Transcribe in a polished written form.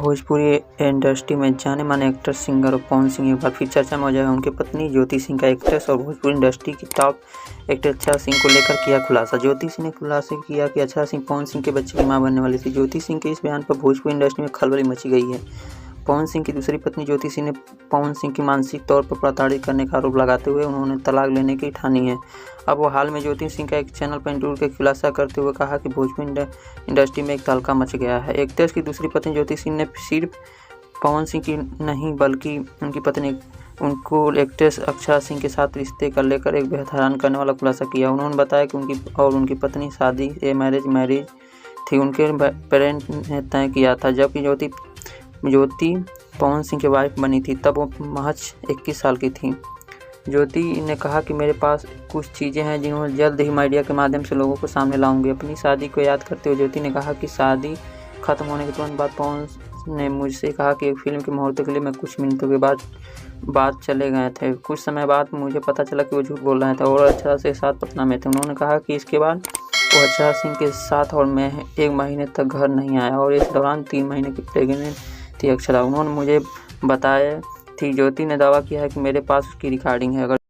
Bhojpuri industry में जाने माने एक्टर, सिंगर और पवन सिंह एक बार फिर चर्चा में हो जाए। उनकी पत्नी ज्योति सिंह का एक्ट्रेस और भोजपुरी इंडस्ट्री की टॉप एक्टर अक्षरा सिंह को लेकर किया खुलासा। ज्योति सिंह ने खुलासा किया कि अक्षरा सिंह पवन सिंह के बच्चे की मां बनने वाली थी। ज्योति सिंह के इस बयान पर भोजपुरी इंडस्ट्री में खलबली मची गई है। पवन सिंह की दूसरी पत्नी ज्योति सिंह ने पवन सिंह की मानसिक तौर पर प्रताड़ित करने का आरोप लगाते हुए उन्होंने तलाक लेने की ठानी है। अब वो हाल में ज्योति सिंह का एक चैनल पर इंटरव्यू के खुलासा करते हुए कहा कि भोजपुरी इंडस्ट्री में एक तहलका मच गया है। एक्ट्रेस की दूसरी पत्नी ज्योति सिंह ने सिर्फ पवन सिंह की नहीं बल्कि उनकी पत्नी उनको एक्ट्रेस अक्षरा सिंह के साथ रिश्ते को लेकर एक बेहद हैरान करने वाला खुलासा किया। उन्होंने बताया कि उनकी पत्नी शादी मैरिज थी, उनके पेरेंट ने तय किया था। जबकि ज्योति पवन सिंह की वाइफ बनी थी तब वो महज 21 साल की थी। ज्योति ने कहा कि मेरे पास कुछ चीज़ें हैं जिन्हें जल्द ही मीडिया के माध्यम से लोगों को सामने लाऊंगी। अपनी शादी को याद करते हुए ज्योति ने कहा कि शादी खत्म होने के तुरंत बाद पवन ने मुझसे कहा कि एक फिल्म के मुहूर्त के लिए मैं कुछ मिनटों के बाद चले गए थे। कुछ समय बाद मुझे पता चला कि वो झूठ बोल रहे थे और अक्षरा के साथ पटना में थे। उन्होंने कहा कि इसके बाद वो अक्षरा सिंह के साथ और मैं 1 महीने तक घर नहीं आया और इस दौरान 3 महीने की प्रेग्नेंट थी अक्षरा। उन्होंने मुझे बताया थी। ज्योति ने दावा किया है कि मेरे पास उसकी रिकॉर्डिंग है। अगर